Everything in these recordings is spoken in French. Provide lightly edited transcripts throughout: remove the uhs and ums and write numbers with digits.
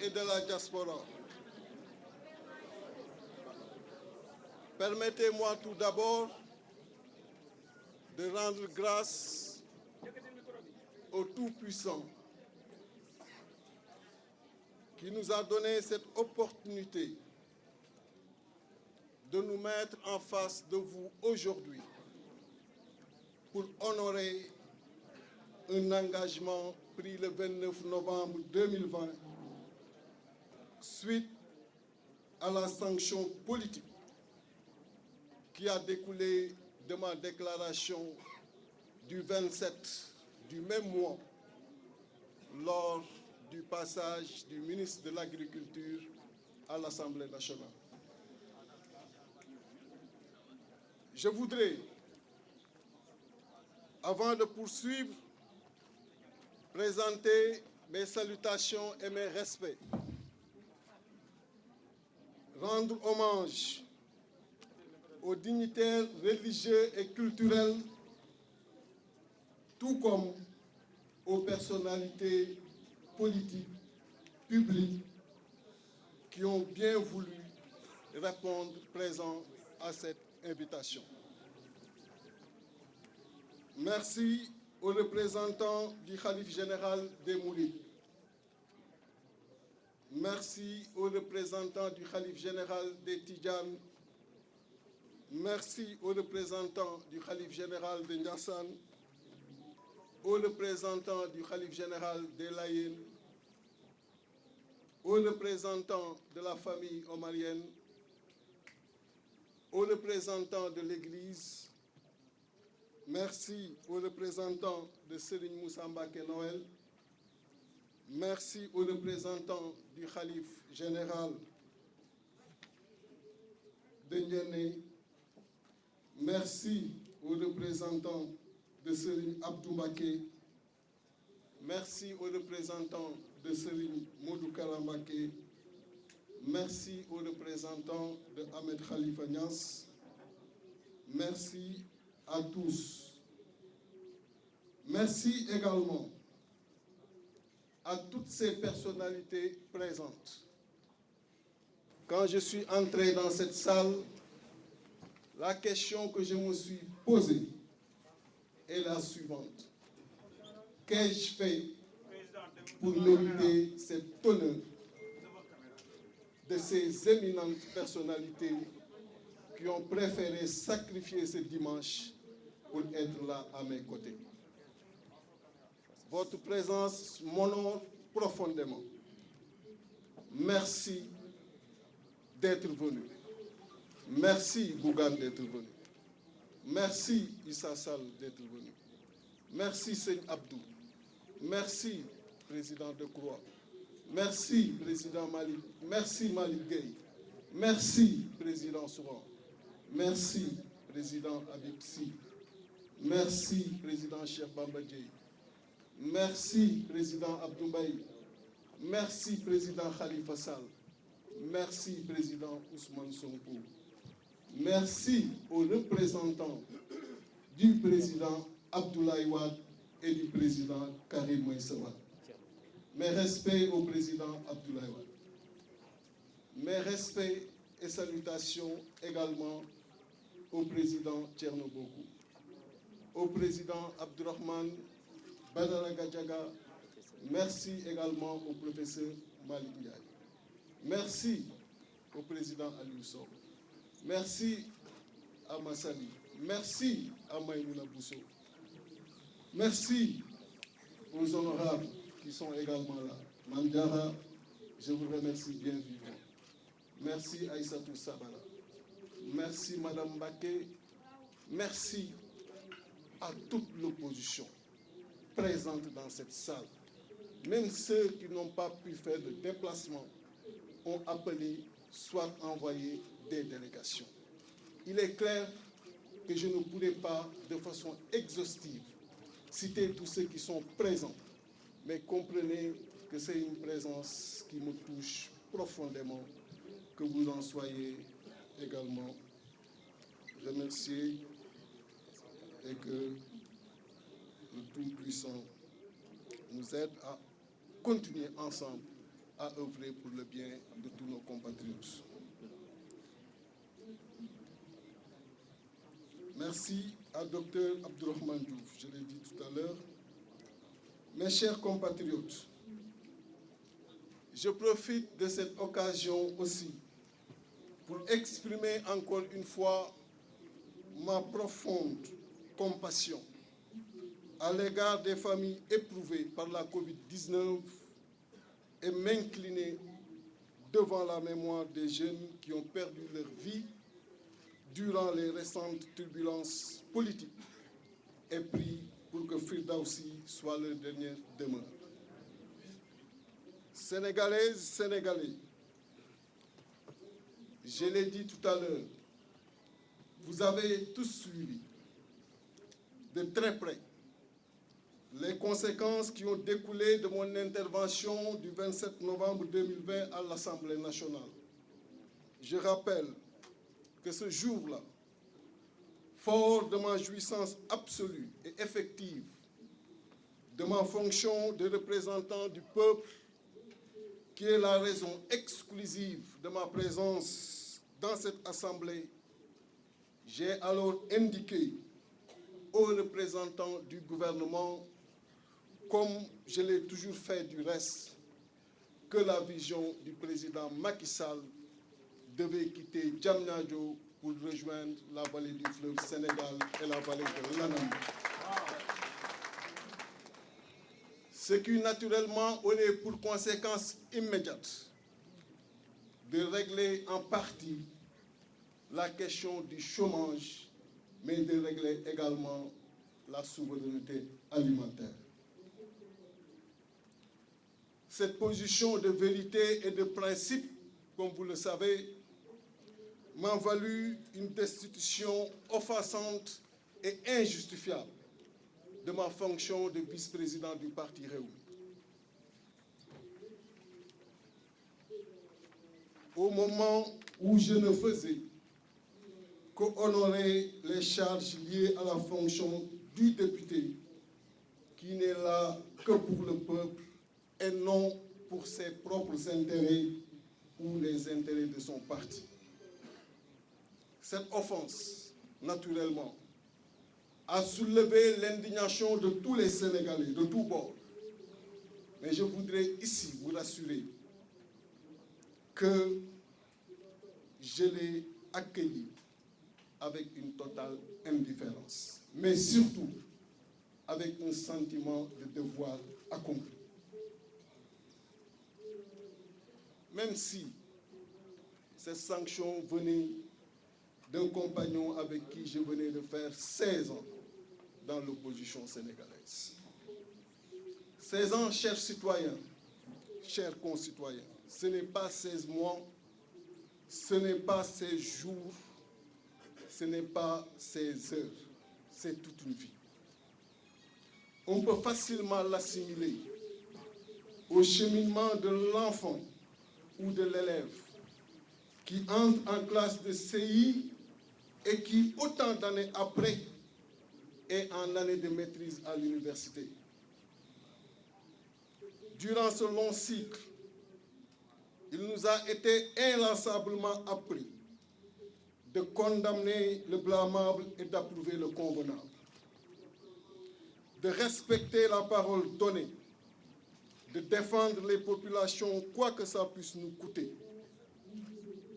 et de la diaspora. Permettez-moi tout d'abord de rendre grâce au Tout-Puissant qui nous a donné cette opportunité de nous mettre en face de vous aujourd'hui pour honorer un engagement pris le 29 novembre 2020 suite à la sanction politique qui a découlé de ma déclaration du 27 du même mois lors du passage du ministre de l'Agriculture à l'Assemblée nationale. Je voudrais, avant de poursuivre, présenter mes salutations et mes respects, rendre hommage aux dignitaires religieux et culturels, tout comme aux personnalités politiques, publiques, qui ont bien voulu répondre présent à cette invitation. Merci aux représentants du Khalife général des Mourides. Merci aux représentants du Khalife général des Tidjanes. Merci aux représentants du Khalife général de Ndiassane, aux représentants du Khalife général des Layènes, aux représentants de la famille omarienne, aux représentants de l'Église. Merci aux représentants de Serigne Moussa Mbacké Noël. Merci aux représentants du Khalife général de Ndiéné. Merci aux représentants de Serigne Abdou Mbacké. Merci aux représentants de Serigne Modou Kara Mbacké. Merci aux représentants de Ahmed Khalifa Niass. Merci à tous. Merci également à toutes ces personnalités présentes. Quand je suis entré dans cette salle, la question que je me suis posée est la suivante. Qu'ai-je fait pour mériter cet honneur de ces éminentes personnalités qui ont préféré sacrifier ce dimanche pour être là à mes côtés? Votre présence m'honore profondément. Merci d'être venu. Merci Bougane d'être venu. Merci Issa Sall d'être venu. Merci Seigne Abdou. Merci président Decroix. Merci président Malik. Merci Malik Gueye. Merci président Souran. Merci président Habib Sy. Merci président Cheikh Bamba Dièye. Merci président Abdou Mbaye. Merci président Khalifa Sall. Merci président Ousmane Sonko. Merci aux représentants du président Abdoulaye Wade et du président Karim Meïssa Wade. Mes respects au président Abdoulaye Wade. Mes respects et salutations également au président Thierno Bocoum, au président Abdourahmane Badara Gadiaga. Merci également au professeur Malick Ndiaye. Merci au président Aliou Sow. Merci à Massali. Merci à Maïmouna Bousso. Merci aux honorables qui sont également là. Mandara, je vous remercie bien vivant. Merci Aïssatou Sabara. Merci Madame Mbacké. Merci à toute l'opposition présente dans cette salle. Même ceux qui n'ont pas pu faire de déplacement ont appelé, soit envoyé des délégations. Il est clair que je ne pourrai pas de façon exhaustive citer tous ceux qui sont présents, mais comprenez que c'est une présence qui me touche profondément, que vous en soyez également remerciés et que le Tout-Puissant nous aide à continuer ensemble à œuvrer pour le bien de tous nos compatriotes. Merci à Dr Abdourahmane Diouf, je l'ai dit tout à l'heure. Mes chers compatriotes, je profite de cette occasion aussi pour exprimer encore une fois ma profonde compassion à l'égard des familles éprouvées par la Covid-19 et m'incliner devant la mémoire des jeunes qui ont perdu leur vie durant les récentes turbulences politiques et prie pour que Firdausi soit leur dernière demeure. Sénégalaises, Sénégalais, je l'ai dit tout à l'heure, vous avez tous suivi de très près les conséquences qui ont découlé de mon intervention du 27 novembre 2020 à l'Assemblée nationale. Je rappelle que ce jour-là, fort de ma jouissance absolue et effective de ma fonction de représentant du peuple, qui est la raison exclusive de ma présence dans cette Assemblée, j'ai alors indiqué aux représentants du gouvernement, comme je l'ai toujours fait du reste, que la vision du président Macky Sall devait quitter Diamniadio pour rejoindre la vallée du fleuve Sénégal et la vallée de l'Anambé. Ce qui naturellement aurait pour conséquence immédiate de régler en partie la question du chômage, mais de régler également la souveraineté alimentaire. Cette position de vérité et de principe, comme vous le savez, m'a valu une destitution offensante et injustifiable de ma fonction de vice-président du parti Rewmi. Au moment où je ne faisais qu'honorer les charges liées à la fonction du député, qui n'est là que pour le peuple et non pour ses propres intérêts ou les intérêts de son parti. Cette offense, naturellement, a soulevé l'indignation de tous les Sénégalais, de tous bords. Mais je voudrais ici vous rassurer que je l'ai accueilli avec une totale indifférence, mais surtout avec un sentiment de devoir accompli. Même si cette sanction venait d'un compagnon avec qui je venais de faire 16 ans dans l'opposition sénégalaise. 16 ans, chers citoyens, chers concitoyens, ce n'est pas 16 mois, ce n'est pas 16 jours, ce n'est pas 16 heures, c'est toute une vie. On peut facilement l'assimiler au cheminement de l'enfant ou de l'élève qui entre en classe de CI et qui, autant d'années après, est en année de maîtrise à l'université. Durant ce long cycle, il nous a été inlassablement appris de condamner le blâmable et d'approuver le convenable, de respecter la parole donnée, de défendre les populations quoi que ça puisse nous coûter,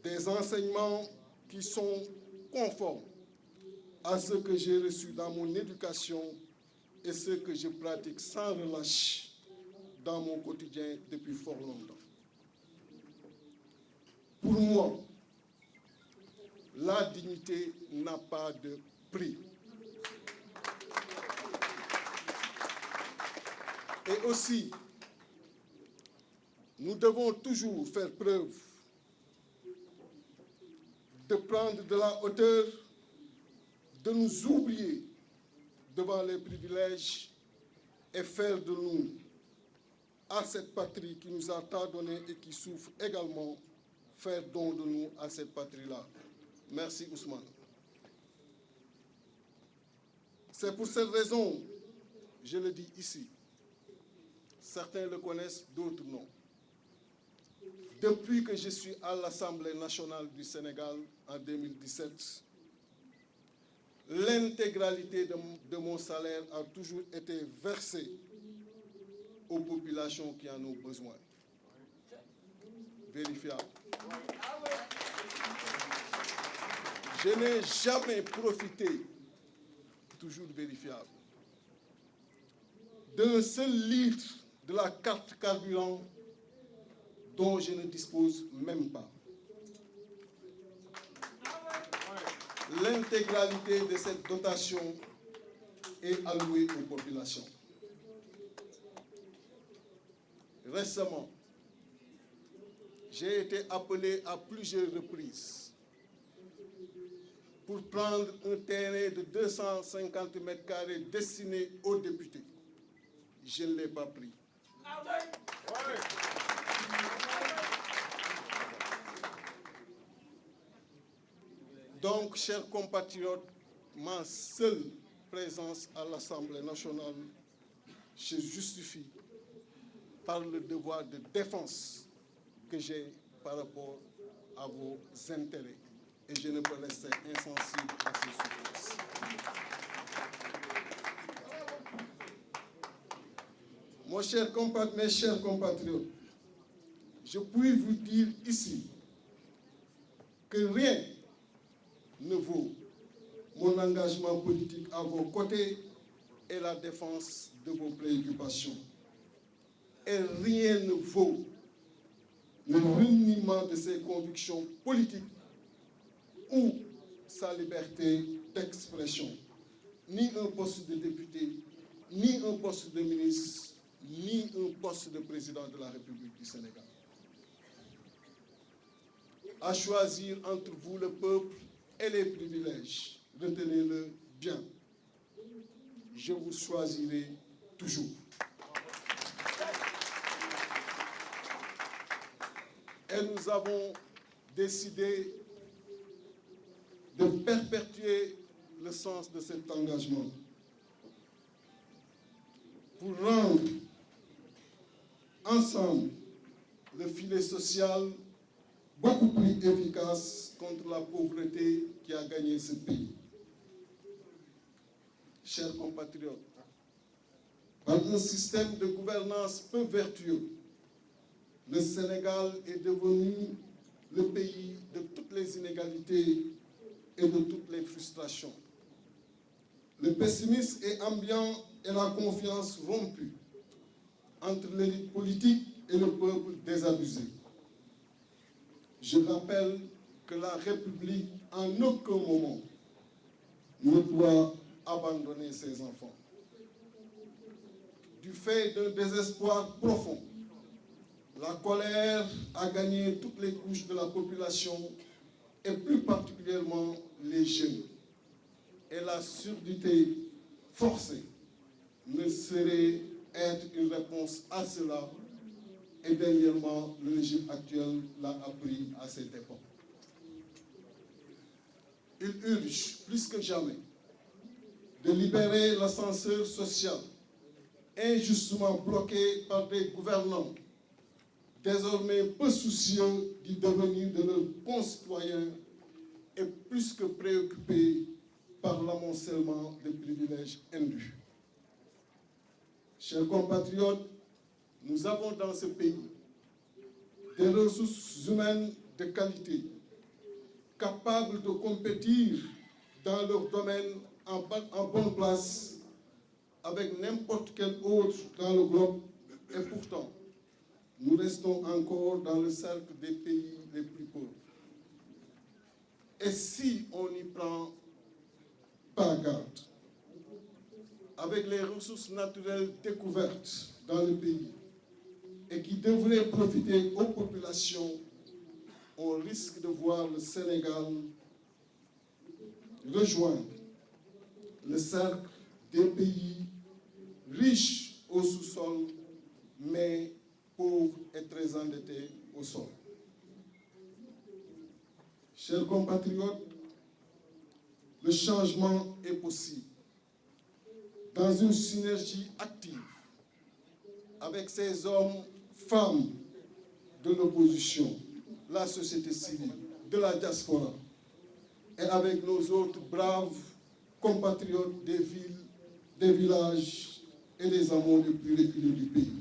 des enseignements qui sont conformes à ce que j'ai reçu dans mon éducation et ce que je pratique sans relâche dans mon quotidien depuis fort longtemps. Pour moi, la dignité n'a pas de prix. Et aussi, nous devons toujours faire preuve de prendre de la hauteur, de nous oublier devant les privilèges et faire de nous, à cette patrie qui nous a tant donné et qui souffre également, faire don de nous à cette patrie-là. Merci Ousmane. C'est pour cette raison, je le dis ici, certains le connaissent, d'autres non. Depuis que je suis à l'Assemblée nationale du Sénégal en 2017, l'intégralité de mon salaire a toujours été versée aux populations qui en ont besoin. Vérifiable. Je n'ai jamais profité, toujours vérifiable, d'un seul litre de la carte carburant dont je ne dispose même pas. L'intégralité de cette dotation est allouée aux populations. Récemment, j'ai été appelé à plusieurs reprises pour prendre un terrain de 250 mètres carrés destiné aux députés. Je ne l'ai pas pris. Donc, chers compatriotes, ma seule présence à l'Assemblée nationale se justifie par le devoir de défense que j'ai par rapport à vos intérêts. Et je ne peux rester insensible à ces souffrances. Mes chers compatriotes, je puis vous dire ici que rien ne vaut mon engagement politique à vos côtés et la défense de vos préoccupations. Et rien ne vaut le reniement de ses convictions politiques ou sa liberté d'expression. Ni un poste de député, ni un poste de ministre, ni un poste de président de la République du Sénégal. À choisir entre vous, le peuple, et les privilèges, retenez-le bien. Je vous choisirai toujours. Et nous avons décidé de perpétuer le sens de cet engagement pour rendre ensemble le filet social beaucoup plus efficace contre la pauvreté qui a gagné ce pays. Chers compatriotes, par un système de gouvernance peu vertueux, le Sénégal est devenu le pays de toutes les inégalités et de toutes les frustrations. Le pessimisme est ambiant et la confiance rompue entre l'élite politique et le peuple désabusé. Je rappelle que la République, en aucun moment, ne doit abandonner ses enfants. Du fait d'un désespoir profond, la colère a gagné toutes les couches de la population et plus particulièrement les jeunes. Et la surdité forcée ne saurait être une réponse à cela. Et dernièrement, le régime actuel l'a appris à cette époque. Il urge plus que jamais de libérer l'ascenseur social injustement bloqué par des gouvernants désormais peu soucieux du devenir de leurs concitoyens et plus que préoccupés par l'amoncellement des privilèges indus. Chers compatriotes, nous avons dans ce pays des ressources humaines de qualité, capables de compétir dans leur domaine en bonne place avec n'importe quel autre dans le globe, et pourtant, nous restons encore dans le cercle des pays les plus pauvres. Et si on n'y prend pas garde, avec les ressources naturelles découvertes dans le pays et qui devraient profiter aux populations, on risque de voir le Sénégal rejoindre le cercle des pays riches au sous-sol, mais pauvres et très endettés au sol. Chers compatriotes, le changement est possible dans une synergie active avec ces hommes, femmes, de l'opposition, la société civile, de la diaspora, et avec nos autres braves compatriotes des villes, des villages et des hameaux les plus reculés du pays.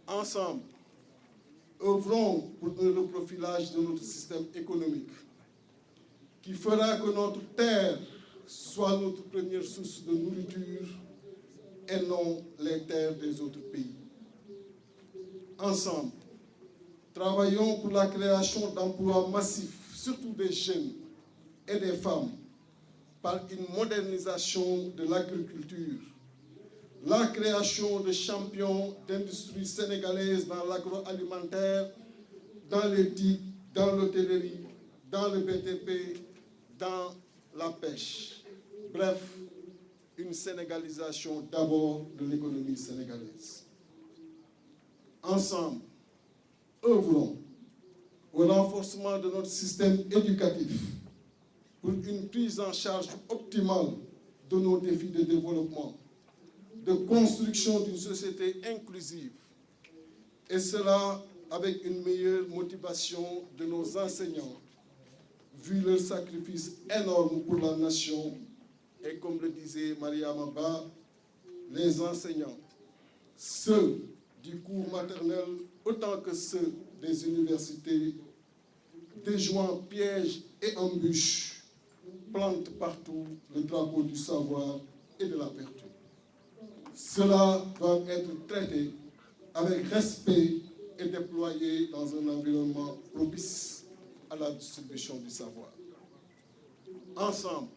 Ensemble, œuvrons pour un reprofilage de notre système économique qui fera que notre terre soit notre première source de nourriture et non les terres des autres pays. Ensemble, travaillons pour la création d'emplois massifs, surtout des jeunes et des femmes, par une modernisation de l'agriculture, la création de champions d'industrie sénégalaise dans l'agroalimentaire, dans l'éthique, dans l'hôtellerie, dans le BTP, dans la pêche. Bref, une sénégalisation d'abord de l'économie sénégalaise. Ensemble, œuvrons au renforcement de notre système éducatif pour une prise en charge optimale de nos défis de développement, de construction d'une société inclusive, et cela avec une meilleure motivation de nos enseignants, vu leur sacrifice énorme pour la nation. Et comme le disait Mariama Ba, les enseignants, ceux du cours maternel autant que ceux des universités, déjouant pièges et embûches, plantent partout le drapeau du savoir et de la vertu. Cela doit être traité avec respect et déployé dans un environnement propice à la distribution du savoir. Ensemble,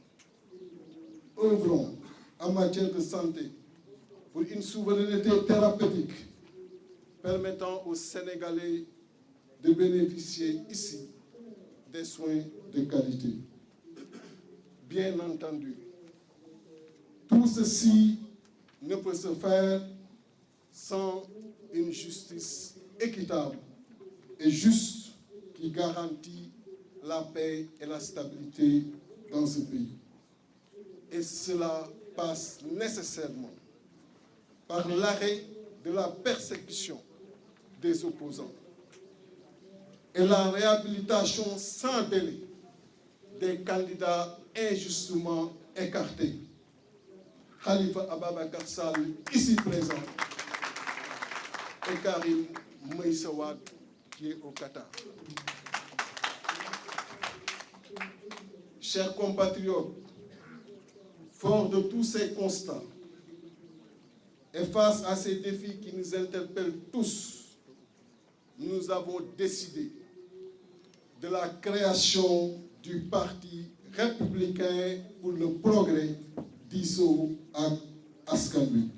œuvrons en matière de santé pour une souveraineté thérapeutique permettant aux Sénégalais de bénéficier ici des soins de qualité. Bien entendu, tout ceci ne peut se faire sans une justice équitable et juste qui garantit la paix et la stabilité dans ce pays. Et cela passe nécessairement par l'arrêt de la persécution des opposants et la réhabilitation sans délai des candidats injustement écartés. Khalifa Ababacar Sall, ici présent, et Karim Meïssa Wade, qui est au Qatar. Chers compatriotes, fort de tous ces constats, et face à ces défis qui nous interpellent tous, nous avons décidé de la création du Parti républicain pour le progrès d'Isso Askan Wi.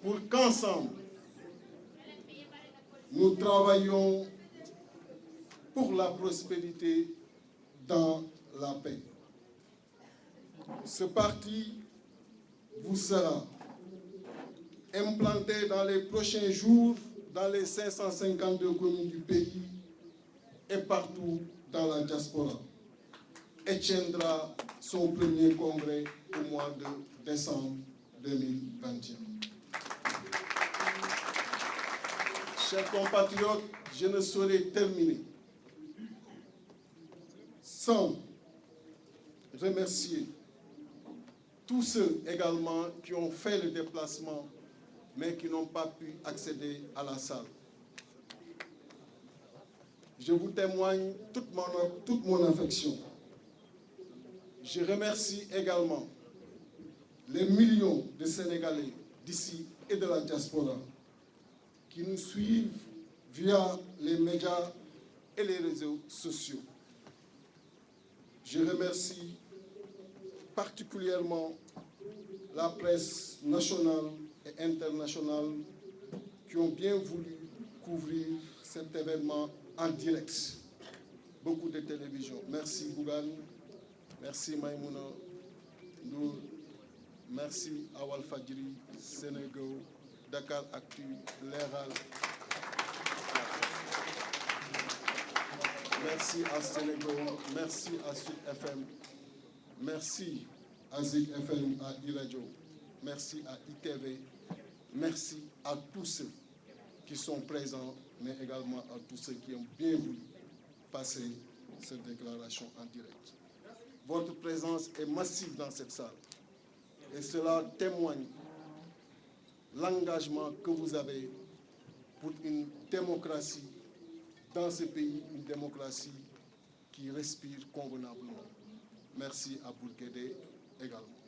Pour qu'ensemble, nous travaillons pour la prospérité dans la paix. Ce parti vous sera implanté dans les prochains jours dans les 552 communes du pays et partout dans la diaspora et tiendra son premier congrès au mois de décembre 2021. Chers compatriotes, je ne saurais terminer sans remercier tous ceux également qui ont fait le déplacement mais qui n'ont pas pu accéder à la salle. Je vous témoigne toute mon affection. Je remercie également les millions de Sénégalais d'ici et de la diaspora qui nous suivent via les médias et les réseaux sociaux. Je remercie particulièrement la presse nationale et internationale qui ont bien voulu couvrir cet événement en direct. Beaucoup de télévisions. Merci Bougane, merci Maïmouna Ndour, merci à Walfadjri, Sénégal, Dakar Actu, Leral. merci à Sénégo, merci à Sud FM, merci à Zik FM, à iRadio, merci à ITV, merci à tous ceux qui sont présents, mais également à tous ceux qui ont bien voulu passer cette déclaration en direct. Votre présence est massive dans cette salle et cela témoigne l'engagement que vous avez pour une démocratie dans ce pays, une démocratie qui respire convenablement. Merci à Bourguédé également.